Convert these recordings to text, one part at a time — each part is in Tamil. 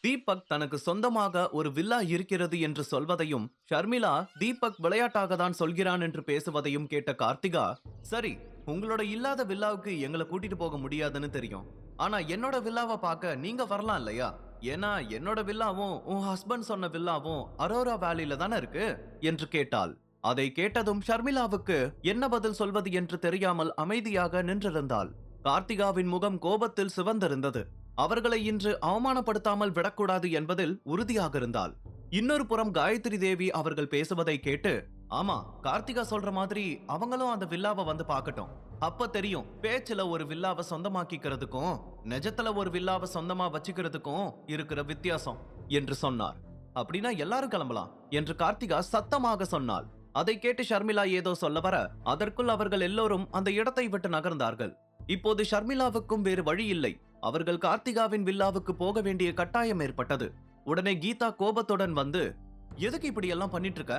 தீபக் தனக்கு சொந்தமாக ஒரு வில்லா இருக்கிறது என்று சொல்வதையும் ஷர்மிளா தீபக் விளையாட்டாக தான் சொல்கிறான் என்று பேசுவதையும் கேட்ட கார்த்திகா, சரி, உங்களோட இல்லாத வில்லாவுக்கு எங்களை கூட்டிட்டு போக முடியாதுன்னு தெரியும். ஆனா என்னோட வில்லாவை பார்க்க நீங்க வரலாம் இல்லையா? ஏன்னா என்னோட வில்லாவும் உன் ஹஸ்பண்ட் சொன்ன வில்லாவும் அரோரா வேலியில தானே இருக்கு என்று கேட்டாள். அதை கேட்டதும் ஷர்மிளாவுக்கு என்ன பதில் சொல்வது என்று தெரியாமல் அமைதியாக நின்றிருந்தாள். கார்த்திகாவின் முகம் கோபத்தில் சிவந்திருந்தது. அவர்களை இன்று அவமானப்படுத்தாமல் விடக்கூடாது என்பதில் உறுதியாக இருந்தாள். இன்னொரு புறம் காயத்ரி தேவி அவர்கள் பேசுவதை கேட்டு, ஆமா, கார்த்திகா சொல்ற மாதிரி அவங்களும் அந்த வில்லாவை வந்து பார்க்கட்டும். அப்ப தெரியும் பேச்சுல ஒரு வில்லாவை சொந்தமாக்கிக்கிறதுக்கும் நிஜத்துல ஒரு வில்லாவை சொந்தமா வச்சுக்கிறதுக்கும் இருக்கிற வித்தியாசம் என்று சொன்னார். அப்படின்னா எல்லாரும் கிளம்பலாம் என்று கார்த்திகா சத்தமாக சொன்னாள். அதை கேட்டு ஷர்மிளா ஏதோ சொல்ல வர அதற்குள் அவர்கள் எல்லோரும் அந்த இடத்தை விட்டு நகர்ந்தார்கள். இப்போது ஷர்மிளாவுக்கும் வேறு வழி இல்லை. அவர்கள் கார்த்திகாவின் வில்லாவுக்கு போக வேண்டிய கட்டாயம் ஏற்பட்டது. உடனே கீதா கோபத்துடன் வந்து, எதுக்கு இப்படி எல்லாம் பண்ணிட்டு இருக்க?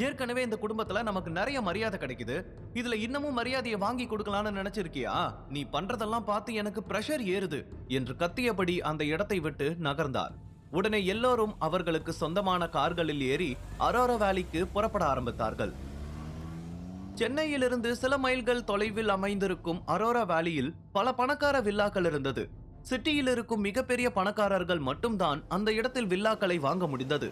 ஏற்கனவே இந்த குடும்பத்துல நமக்கு நிறைய மரியாதை கிடைக்குது. இதுல இன்னமும் மரியாதையை வாங்கி கொடுக்கலாம்னு நினைச்சிருக்கியா? நீ பண்றதெல்லாம் பார்த்து எனக்கு பிரஷர் ஏறுது என்று கத்தியபடி அந்த இடத்தை விட்டு நகர்ந்தார். உடனே எல்லோரும் அவர்களுக்கு சொந்தமான கார்களில் ஏறி அரோரா வேலிக்கு புறப்பட ஆரம்பித்தார்கள். சென்னையிலிருந்து சில மைல்கள் தொலைவில் அமைந்திருக்கும் அரோரா வேலியில் பல பணக்கார வில்லாக்கள் இருந்தது. சிட்டியில் இருக்கும் மிகப்பெரிய பணக்காரர்கள் மட்டும்தான் அந்த இடத்தில் வில்லாக்களை வாங்க முடிந்தது.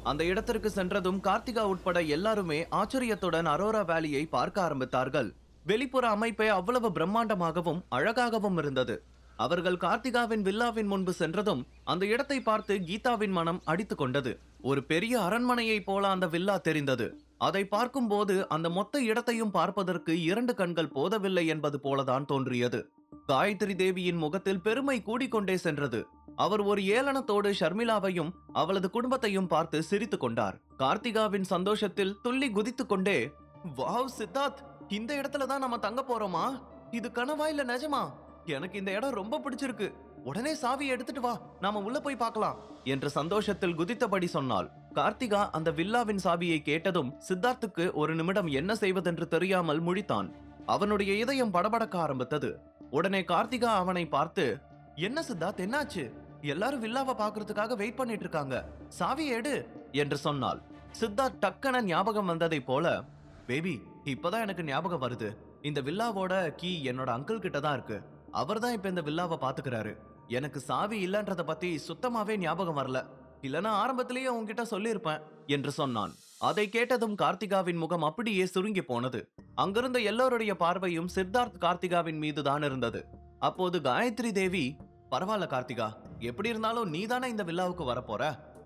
அந்த இடத்திற்கு சென்றதும் கார்த்திகா உட்பட எல்லாருமே ஆச்சரியத்துடன் அரோரா வேலியை பார்க்க ஆரம்பித்தார்கள். வெளிப்புற அமைப்பை அவ்வளவு பிரம்மாண்டமாகவும் அழகாகவும் இருந்தது. அவர்கள் கார்த்திகாவின் வில்லாவின் முன்பு சென்றதும் அந்த இடத்தை பார்த்து கீதாவின் மனம் அடித்துக் கொண்டது. ஒரு பெரிய அரண்மனையை போல அந்த வில்லா தெரிந்தது. அதை பார்க்கும் போது அந்த மொத்த இடத்தையும் பார்ப்பதற்கு 2 கண்கள் போதவில்லை என்பது போலதான் தோன்றியது. காயத்ரி தேவியின் முகத்தில் பெருமை கூடிக்கொண்டே சென்றது. அவர் ஒரு ஏளனத்தோடு ஷர்மிளாவையும் அவளது குடும்பத்தையும் பார்த்து சிரித்துக் கொண்டார். கார்த்திகாவின் சந்தோஷத்தில் துள்ளி குதித்துக் கொண்டே, வாவ் சித்தார்த், இந்த இடத்துல தான் நம்ம தங்க போறோமா? இது கனவா இல்ல நிஜமா? எனக்கு இந்த இடம் ரொம்ப பிடிச்சிருக்கு. உடனே சாவியை எடுத்துட்டு வா, நாம உள்ள போய் பார்க்கலாம் என்று சந்தோஷத்தில் குதித்தபடி சொன்னாள். கார்த்திகா அந்த வில்லாவின் சாவியை கேட்டதும் சித்தார்த்துக்கு ஒரு நிமிடம் என்ன செய்வதென்று தெரியாமல் முழித்தான். அவனுடைய இதயம் படபடக்க ஆரம்பித்தது. உடனே கார்த்திகா அவனை பார்த்து, என்ன சித்தார்த், என்னாச்சு? எல்லாரும் வில்லாவை பாக்குறதுக்காக வெயிட் பண்ணிட்டு இருக்காங்க, சாவியை எடு என்று சொன்னாள். சித்தார்த் டக்கன ஞாபகம் வந்ததை போல, பேபி, இப்பதான் எனக்கு ஞாபகம் வருது. இந்த வில்லாவோட கீ என்னோட அங்கிள் கிட்ட தான் இருக்கு. அவர் தான் இப்ப இந்த வில்லாவை பாத்துக்கிறாரு. எனக்கு சாவி இல்லன்றத பத்தி சுத்தமாவே ஞாபகம் வரல. இல்லனா ஆரம்பத்திலேயே உன்கிட்ட சொல்லியிருப்பேன் என்று சொன்னான். அதை கேட்டதும் கார்த்திகாவின் முகம் அப்படியே சுருங்கி போனது. அங்கிருந்த எல்லோருடைய பார்வையும் சித்தார்த் கார்த்திகாவின் மீது தான் இருந்தது. அப்போது காயத்ரி தேவி, பரவாயில்ல கார்த்திகா, எப்படி இருந்தாலும் நீ தானே இந்த வில்லாவுக்கு வரப்போற.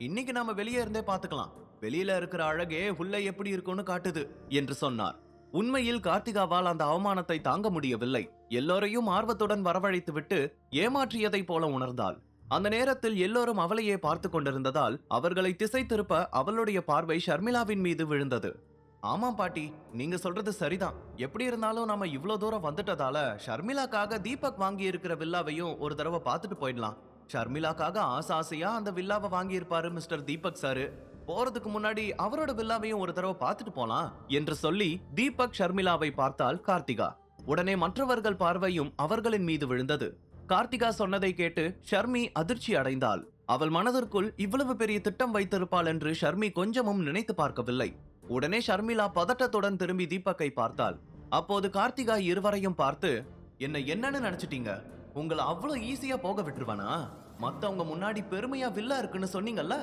இன்னைக்கு நாம வெளியே இருந்தே பாத்துக்கலாம். வெளியில இருக்கிற அழகே உள்ள எப்படி இருக்கும்னு காட்டுது என்று சொன்னார். உண்மையில் கார்த்திகாவால் அந்த அவமானத்தை தாங்க முடியவில்லை. எல்லோரையும் ஆர்வத்துடன் வரவழைத்து விட்டு ஏமாற்றியதை போல உணர்ந்தாள். அந்த நேரத்தில் எல்லோரும் அவளையே பார்த்து கொண்டிருந்ததால் அவர்களை திசை திருப்ப அவளுடைய பார்வை ஷர்மிளாவின் மீது விழுந்தது. ஆமாம் பாட்டி, நீங்க சொல்றது சரிதான். எப்படி இருந்தாலும் நாம இவ்வளவு தூரம் வந்துட்டதால ஷர்மிளாக்காக தீபக் வாங்கி இருக்கிற வில்லாவையும் ஒரு தடவை பார்த்துட்டு போயிடலாம். ஷர்மிளாக்காக ஆசையா அந்த வில்லாவை வாங்கி இருப்பாரு மிஸ்டர் தீபக் சாரு. போறதுக்கு முன்னாடி அவரோட வில்லாவையும் ஒரு தடவை பார்த்துட்டு போலாம் என்று சொல்லி தீபக் ஷர்மிளாவை பார்த்தாள் கார்த்திகா. உடனே மற்றவர்கள் பார்வையும் அவர்களின் மீது விழுந்தது. கார்த்திகா சொன்னதை கேட்டு ஷர்மி அதிர்ச்சி அடைந்தாள். அவள் மனதிற்குள் இவ்வளவு பெரிய திட்டம் வைத்திருப்பாள் என்று ஷர்மி கொஞ்சமும் நினைத்து பார்க்கவில்லை. உடனே ஷர்மிளா பதட்டத்துடன் திரும்பி தீபக்கை பார்த்தாள். அப்போது கார்த்திகா இருவரையும் பார்த்து, என்னன்னு நினைச்சிட்டீங்க? உங்களை அவ்வளவு ஈஸியா போக விட்டுருவானா? மத்தவங்க முன்னாடி பெருமையா வில்லா இருக்குன்னு சொன்னீங்கல்ல,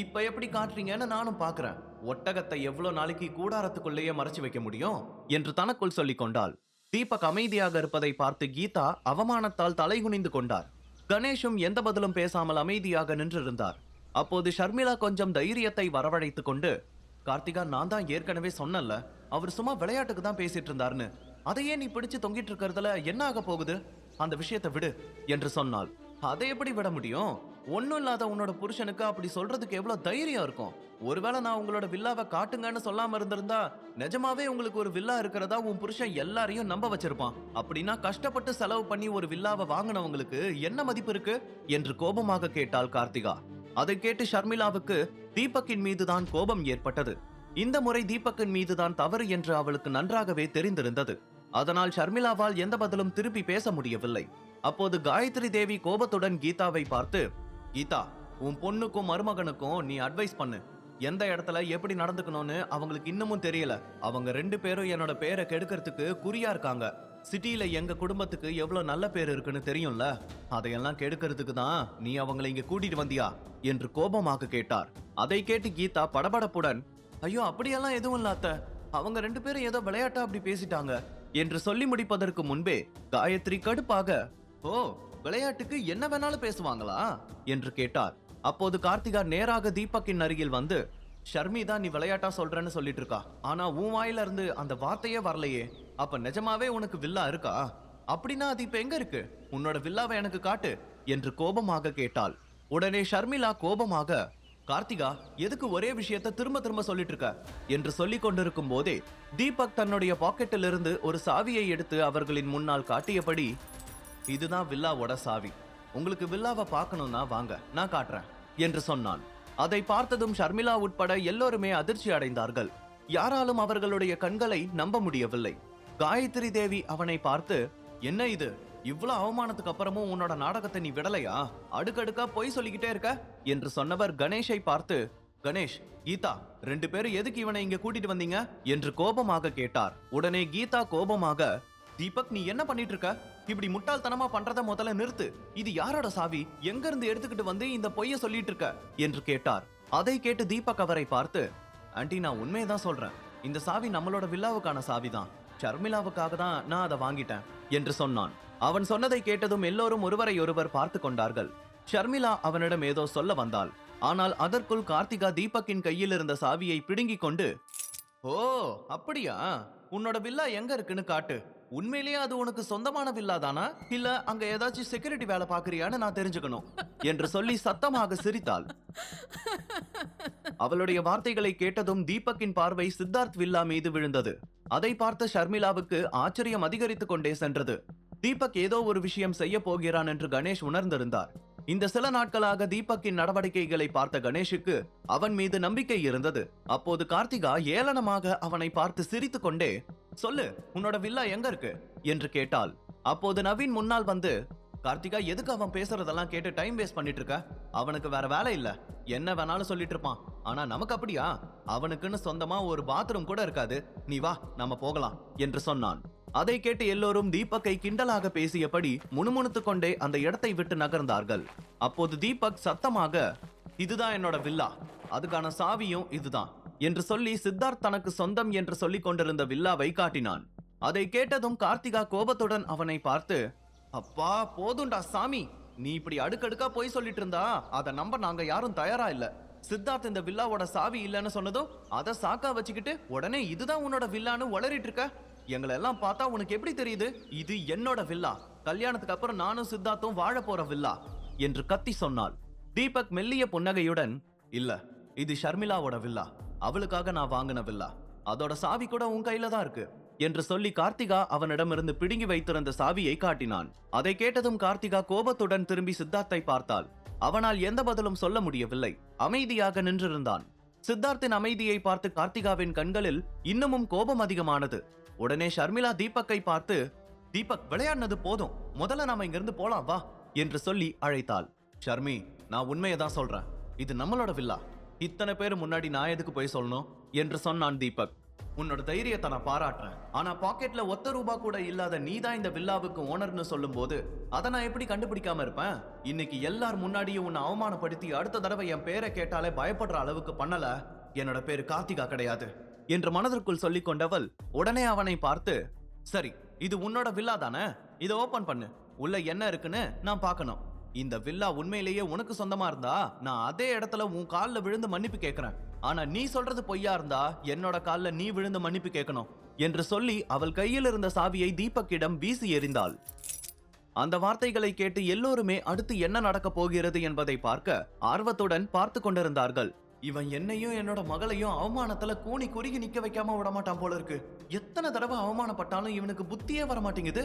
இப்ப எப்படி காட்டுறீங்கன்னு நானும் பாக்குறேன். ஒட்டகத்தை எவ்வளவு நாளைக்கு கூடாரத்துக்குள்ளேயே மறைச்சு வைக்க முடியும் என்று தனக்குள் சொல்லிக் கொண்டாள். தீபக் அமைதியாக இருப்பதை பார்த்து கீதா அவமானத்தால் தலைகுனிந்து கொண்டார். கணேஷும் எந்த பதிலும் பேசாமல் அமைதியாக நின்றிருந்தார். அப்போது ஷர்மிளா கொஞ்சம் தைரியத்தை வரவழைத்துக் கொண்டு, கார்த்திகா, நான் தான் ஏற்கனவே சொன்னல, அவர் சும்மா விளையாட்டுக்கு தான் பேசிட்டு இருந்தார்னு. அதையே நீ பிடிச்சு தொங்கிட்டு இருக்கிறதுல என்ன ஆக போகுது? அந்த விஷயத்தை விடு என்று சொன்னாள். அதை எப்படி விட முடியும்? ஒன்னும் இல்லாத உன்னோட புருஷனுக்கு அப்படி சொல்றதுக்கு எவ்வளவு தைரியம் இருக்கும்? ஒருவேளை நான் உங்களோட வில்லாவை காட்டுங்கன்னு சொல்லாம இருந்திருந்தா நிஜமாவே உங்களுக்கு ஒரு வில்லா இருக்கிறதா உன் புருஷன் எல்லாரையும் நம்ப வச்சிருப்பான். அப்படின்னா கஷ்டப்பட்டு செலவு பண்ணி ஒரு வில்லாவை வாங்கினவங்களுக்கு என்ன மதிப்பு இருக்கு என்று கோபமாக கேட்டாள் கார்த்திகா. அதை கேட்டு ஷர்மிளாவுக்கு தீபக்கின் மீதுதான் கோபம் ஏற்பட்டது. இந்த முறை தீபக்கின் மீதுதான் தவறு என்று அவளுக்கு நன்றாகவே தெரிந்திருந்தது. அதனால் ஷர்மிளாவால் எந்த பதிலும் திருப்பி பேச முடியவில்லை. அப்போது காயத்ரி தேவி கோபத்துடன் கீதாவை பார்த்து, கீதா, உன் பொண்ணுக்கும் மருமகனுக்கும் நீ அட்வைஸ் பண்ணு. எந்த இடத்துல எப்படி நடந்துக்கணும்னு அவங்களுக்கு இன்னமும் தெரியல. அவங்க 2 பேரும் என்னோட பேரை கெடுக்கிறதுக்கு குறியா இருக்காங்க. சிட்டில எங்க குடும்பத்துக்கு எவ்வளவு நல்ல பேர் இருக்குன்னு தெரியும்ல. அதையெல்லாம் கெடுக்கிறதுக்கு தான் நீ அவங்களை இங்க கூட்டிட்டு வந்தியா என்று கோபமாக கேட்டார். அதை கேட்டு கீதா படபடப்புடன், ஐயோ அப்படியெல்லாம் எதுவும் இல்ல அத்தை. அவங்க 2 பேரும் ஏதோ விளையாட்டா அப்படி பேசிட்டாங்க என்று சொல்லி முடிப்பதற்கு முன்பே காயத்ரி கடுப்பாக, ஓ விளையாட்டுக்கு என்ன வேணாலும் பேசுவாங்களா என்று கேட்டார். அப்போது கார்த்திகா நேராக தீபக்கின் அருகில் வந்து, ஷர்மி தான் நீ விளையாட்டா சொல்றேன்னு சொல்லிட்டு இருக்கா. ஆனா உன் வாயில இருந்து அந்த வார்த்தையே வரலையே. அப்ப நிஜமாவே உனக்கு வில்லா இருக்கா? அப்படின்னா அது இப்ப எங்க இருக்கு? உன்னோட வில்லாவை எனக்கு காட்டு என்று கோபமாக கேட்டாள். உடனே ஷர்மிளா கோபமாக, கார்த்திகா எதுக்கு ஒரே விஷயத்தை திரும்ப திரும்ப சொல்லிட்டு இருக்க என்று சொல்லிக் கொண்டிருக்கும் போதே தீபக் தன்னுடைய பாக்கெட்டில் இருந்து ஒரு சாவியை எடுத்து அவர்களின் முன்னால் காட்டியபடி, இதுதான் வில்லாவோட சாவி. உங்களுக்கு வில்லாவை பார்க்கணும்னா வாங்க, நான் காட்டுறேன் என்று சொன்னான். அதை பார்த்ததும் ஷர்மிளா உட்பட எல்லோருமே அதிர்ச்சி அடைந்தார்கள். யாராலும் அவர்களுடைய கண்களை நம்ப முடியவில்லை. காயத்ரி தேவி அவனை பார்த்து, என்ன இது, இவ்வளவு அவமானத்துக்கு அப்புறமும் உன்னோட நாடகத்தை நீ விடலையா? அடுக்கடுக்கா பொய் சொல்லிக்கிட்டே இருக்க என்று சொன்னவர் கணேஷை பார்த்து, கணேஷ், கீதா 2 பேரும் எதுக்கு இவனை இங்க கூட்டிட்டு வந்தீங்க என்று கோபமாக கேட்டார். உடனே கீதா கோபமாக, தீபக் நீ என்ன பண்ணிட்டு இருக்க? இப்படி முட்டாள்தனமா பண்றத முதல்ல நிறுத்து. இது யாரோட சாவி? எங்க இருந்து எடுத்துக்கிட்டு வந்து இந்த பொய்ய சொல்லிட்டு இருக்க என்று கேட்டார். அதை கேட்டு தீபக் அவரை பார்த்து, ஆண்டி நான் உண்மையதான் சொல்றேன். இந்த சாவி நம்மளோட வில்லாவுக்கான சாவி தான். ஷர்மிளாவுக்காக தான் நான் அதை வாங்கிட்டேன் என்று சொன்னான். அவன் சொன்னதை கேட்டதும் எல்லோரும் ஒருவரை ஒருவர் பார்த்து கொண்டார்கள். ஷர்மிளா அவனிடம் ஏதோ சொல்ல வந்தாள். ஆனால் அதற்குள் கார்த்திகா தீபக்கின் கையில் இருந்த சாவியை பிடுங்கிக் கொண்டு, ஓ அப்படியா, உன்னோட வில்லா எங்க இருக்குன்னு காட்டு. உண்மையிலேயே அது உனக்கு சொந்தமான வில்லா தானா, இல்ல அங்க ஏதாச்சும் செக்யூரிட்டி வேலை பாக்குறியான்னு நான் தெரிஞ்சுக்கணும் என்று சொல்லி சத்தமாக சிரித்தாள். அவளுடைய வார்த்தைகளை கேட்டதும் தீபக்கின் பார்வை சித்தார்த் வில்லா மீது விழுந்தது. அதை பார்த்த ஷர்மிளாவுக்கு ஆச்சரியம் அதிகரித்துக் கொண்டே சென்றது. தீபக் ஏதோ ஒரு விஷயம் செய்ய போகிறான் என்று கணேஷ் உணர்ந்திருந்தார். இந்த சில நாட்களாக தீபக்கின் நடவடிக்கைகளை பார்த்த கணேஷுக்கு அவன் மீது நம்பிக்கை இருந்தது. அப்போது கார்த்திகா ஏளனமாக அவனை பார்த்து சிரித்துக் கொண்டே, சொல்லு உன்னோட வில்லா எங்க இருக்கு என்று கேட்டாள். அப்போது நவீன் முன்னால் வந்து, கார்த்திகா எதுக்கு அவன் பேசுறதெல்லாம் கேட்டு டைம் வேஸ்ட் பண்ணிட்டு இருக்க? அவனுக்கு வேற வேலை இல்ல, என்ன வேணாலும் சொல்லிட்டு இருப்பான். ஆனா நமக்கு அப்படியா? அவனுக்குன்னு சொந்தமா ஒரு பாத்ரூம் கூட இருக்காது. நீ வா நம்ம போகலாம் என்று சொன்னான். அதை கேட்டு எல்லோரும் தீபக்கை கிண்டலாக பேசியபடி முணுமுணுத்துக் கொண்டே அந்த இடத்தை விட்டு நகர்ந்தார்கள். அப்போது தீபக் சத்தமாக, இதுதான் என்னோட வில்லா, அதுக்கான சாவியும் இதுதான் என்று சொல்லி சித்தார்த் தனக்கு சொந்தம் என்று சொல்லிக் கொண்டிருந்த வில்லாவை காட்டினான். அதை கேட்டதும் கார்த்திகா கோபத்துடன் அவனை பார்த்து, அப்பா போதும்டா சாமி, நீ இப்படி அடுக்கடுக்கா போய் சொல்லிட்டு இருந்தா அதை நம்ப நாங்க யாரும் தயாரா இல்ல. சித்தார்த் இந்த வில்லாவோட சாவி இல்லைன்னு சொன்னதும் அதை சாக்கா வச்சுக்கிட்டு உடனே இதுதான் உன்னோட வில்லான்னு உளறிட்டு இருக்க. எங்களை எல்லாம் பார்த்தா உனக்கு எப்படி தெரியுது இது என்னோட வில்லா? கல்யாணத்துக்கு அப்புறம் நானும் சித்தார்த்தும் வாழ போற வில்லா என்று கத்தி சொன்னாள். தீபக் மெல்லிய புன்னகையுடன், இல்ல இது ஷர்மிளாவோட வில்லா, அவளுக்காக நான் வாங்கின வில்லா, அதோட சாவி கூட உன் கையில தான் இருக்கு என்று சொல்லி கார்த்திகா அவனிடமிருந்து பிடுங்கி வைத்திருந்த சாவியை காட்டினான். அதை கேட்டதும் கார்த்திகா கோபத்துடன் திரும்பி சித்தார்த்தை பார்த்தாள். அவனால் எந்த பதிலும் சொல்ல முடியவில்லை. அமைதியாக நின்றிருந்தான். சித்தார்த்தின் அமைதியை பார்த்து கார்த்திகாவின் கண்களில் இன்னமும் கோபம் அதிகமானது. உடனே ஷர்மிளா தீபக்கை பார்த்து, தீபக் விளையாடினது போதும், முதல்ல நாம இங்கிருந்து போலாம் வா என்று சொல்லி அழைத்தாள். ஷர்மி நான் உண்மையதான் சொல்றேன், இது நம்மளோட வில்லா. இத்தனை பேர் முன்னாடி நான் எதுக்கு போய் சொல்லணும் என்று சொன்னான் தீபக். உன்னோட தைரியத்தை நான் பாராட்டுறேன். ஆனா பாக்கெட்ல ₹1 கூட இல்லாத நீதான் இந்த வில்லாவுக்கு ஓனர்னு சொல்லும் போது அதை நான் எப்படி கண்டுபிடிக்காம இருப்பேன்? இன்னைக்கு எல்லார் முன்னாடியும் உன்னை அவமானப்படுத்தி அடுத்த தடவை என் பேரை கேட்டாலே பயப்படுற அளவுக்கு பண்ணல. என்னோட பேரு கார்த்திகா கிடையாது என்று மனதிற்குள் சொல்லிக் கொண்டவள் உடனே அவனை பார்த்து, சரி இது உன்னோட வில்லா தானே, இதை ஓபன் பண்ணு, உள்ள என்ன இருக்குன்னு நான் பார்க்கணும். இந்த வில்லா உண்மையிலேயே உனக்கு சொந்தமா இருந்தா நான் அதே இடத்துல உன் காலில் விழுந்து மன்னிப்பு கேட்கிறேன். ஆனா நீ சொல்றது பொய்யா இருந்தா என்னோட காலில் நீ விழுந்து மன்னிப்பு கேட்கணும் என்று சொல்லி அவள் கையில் இருந்த சாவியை தீபக்கிடம் வீசி எறிந்தாள். அந்த வார்த்தைகளை கேட்டு எல்லோருமே அடுத்து என்ன நடக்க போகிறது என்பதை பார்க்க ஆர்வத்துடன் பார்த்து கொண்டிருந்தார்கள். இவன் என்னையும் என்னோட மகளையும் அவமானத்துல கூனி குறுகி நிக்க வைக்காம விட மாட்டான் போல இருக்கு. எத்தனை தடவை அவமானப்பட்டாலும் இவனுக்கு புத்தியே வர மாட்டேங்குது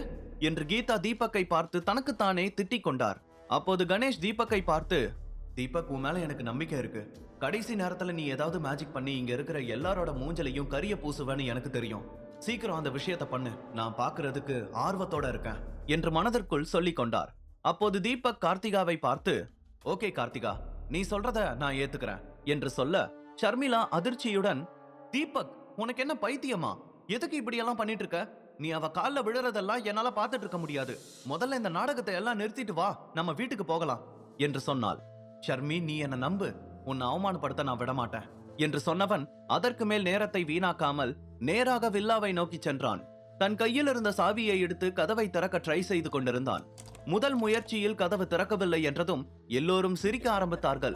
என்று கீதா தீபக்கை பார்த்து தனக்குத்தானே திட்டிக் கொண்டார். அப்போது கணேஷ் தீபக்கை பார்த்து, தீபக் உன் மேல எனக்கு நம்பிக்கை இருக்கு. கடைசி நேரத்துல நீ ஏதாவது மேஜிக் பண்ணி இங்க இருக்கிற எல்லாரோட மூஞ்சலையும் கரிய பூசுவேன்னு எனக்கு தெரியும். சீக்கிரம் அந்த விஷயத்தை பண்ணு, நான் பாக்குறதுக்கு ஆர்வத்தோட இருக்கேன் என்று மனதிற்குள் சொல்லிக் கொண்டார். அப்போது தீபக் கார்த்திகாவை பார்த்து, ஓகே கார்த்திகா, நீ சொல்றத நான் ஏத்துக்கிறேன் என்று சொல்ல ஷர்மிளா அதிர்ச்சியுடன், தீபக் உனக்கு என்ன பைத்தியமா? எதுக்கு இப்படி எல்லாம் பண்ணிட்டு இருக்க? நீ அவ கால்ல விழுறதெல்லாம் என்னால பார்த்துட்டு இருக்க முடியாது. முதல்ல இந்த நாடகத்தை எல்லாம் நிறுத்திட்டு வா, நம்ம வீட்டுக்கு போகலாம் என்று சொன்னாள். ஷர்மி, நீ என்ன நம்பு, உன்னை அவமானப்படுத்த நான் விடமாட்டேன் என்று சொன்னவன் அதற்கு மேல் நேரத்தை வீணாக்காமல் நேராக வில்லாவை நோக்கி சென்றான். தன் கையில் இருந்த சாவியை எடுத்து கதவை திறக்க ட்ரை செய்து கொண்டிருந்தான். முதல் முயற்சியில் கதவு திறக்கவில்லை என்றதும் எல்லோரும் சிரிக்க ஆரம்பித்தார்கள்.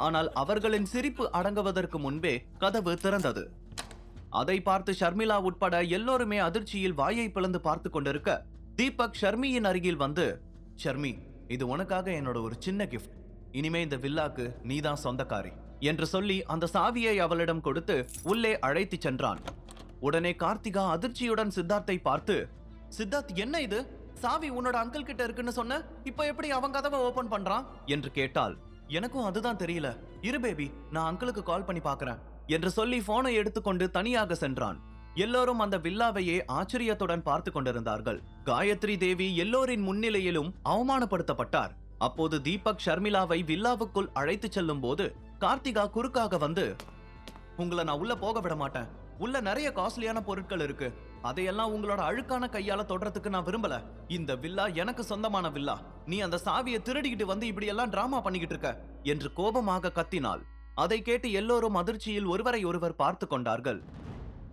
ஆனால் அவர்களின் சிரிப்பு அடங்குவதற்கு முன்பே கதவு திறந்தது. அதை பார்த்து ஷர்மிளா உட்பட எல்லோருமே அதிர்ச்சியில் வாயை பிளந்து பார்த்து கொண்டிருக்க தீபக் ஷர்மியின் அருகில் வந்து, ஷர்மி, இது உனக்காக என்னோட ஒரு சின்ன கிஃப்ட். இனிமே இந்த வில்லாக்கு நீதான் சொந்தக்காரி என்று சொல்லி அந்த சாவியை அவளிடம் கொடுத்து உள்ளே அழைத்து சென்றான். உடனே கார்த்திகா அதிர்ச்சியுடன் சித்தார்த்தை பார்த்து, சித்தார்த், என்ன இது? சாவி உன்னோட அங்கிள் கிட்ட இருக்குன்னு சொன்ன, இப்ப எப்படி அவன் கதவை ஓபன் பண்றான் என்று கேட்டாள். எனக்கும் அதுதான் தெரியல. இரு பேபி, நான் அங்கிளுக்கு கால் பண்ணி பாக்குறேன் என்று சொல்லி போனை எடுத்துக்கொண்டு தனியாக சென்றான். எல்லோரும் அந்த வில்லாவையே ஆச்சரியத்துடன் பார்த்து கொண்டிருந்தார்கள். காயத்ரி தேவி எல்லோரின் முன்னிலையிலும் அவமானப்படுத்தப்பட்டார். அப்போது தீபக் ஷர்மிளாவை வில்லாவுக்குள் அழைத்து செல்லும் போது கார்த்திகா குறுக்காக வந்து, உங்களை நான் உள்ள போக விட மாட்டேன். உள்ள நிறைய காஸ்ட்லியான பொருட்கள் இருக்கு. அதையெல்லாம் உங்களோட அழுக்கான கையால தொடறதுக்கு நான் விரும்பல. இந்த வில்லா எனக்கு சொந்தமான வில்லா. நீ அந்த சாவியை திருடிக்கிட்டு வந்து இப்படி எல்லாம் டிராமா பண்ணிக்கிட்டு இருக்க என்று கோபமாக கத்தினாள். அதை கேட்டு எல்லோரும் அதிர்ச்சியில் ஒருவரை ஒருவர் பார்த்து கொண்டார்கள்.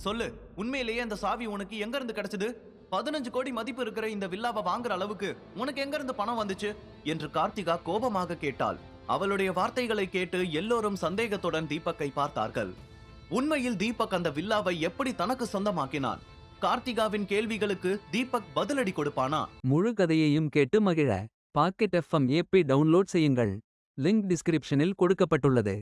சொல்லு, உண்மையிலேயே அந்த சாவி உனக்கு எங்க இருந்து கிடைச்சது? 15 கோடி மதிப்பு இருக்கிற இந்த வில்லாவை வாங்குற அளவுக்கு உனக்கு எங்க இருந்து பணம் வந்துச்சு என்று கார்த்திகா கோபமாக கேட்டாள். அவளுடைய வார்த்தைகளை கேட்டு எல்லோரும் சந்தேகத்துடன் தீபக்கை பார்த்தார்கள். உண்மையில் தீபக் அந்த வில்லாவை எப்படி தனக்கு சொந்தமாக்கினான்? கார்த்திகாவின் கேள்விகளுக்கு தீபக் பதிலடி கொடுப்பானா? முழு கதையையும் கேட்டு மகிழ பாக்கெட் FM ஏபி டவுன்லோட் செய்யுங்கள். லிங்க் டிஸ்கிரிப்ஷனில் கொடுக்கப்பட்டுள்ளது.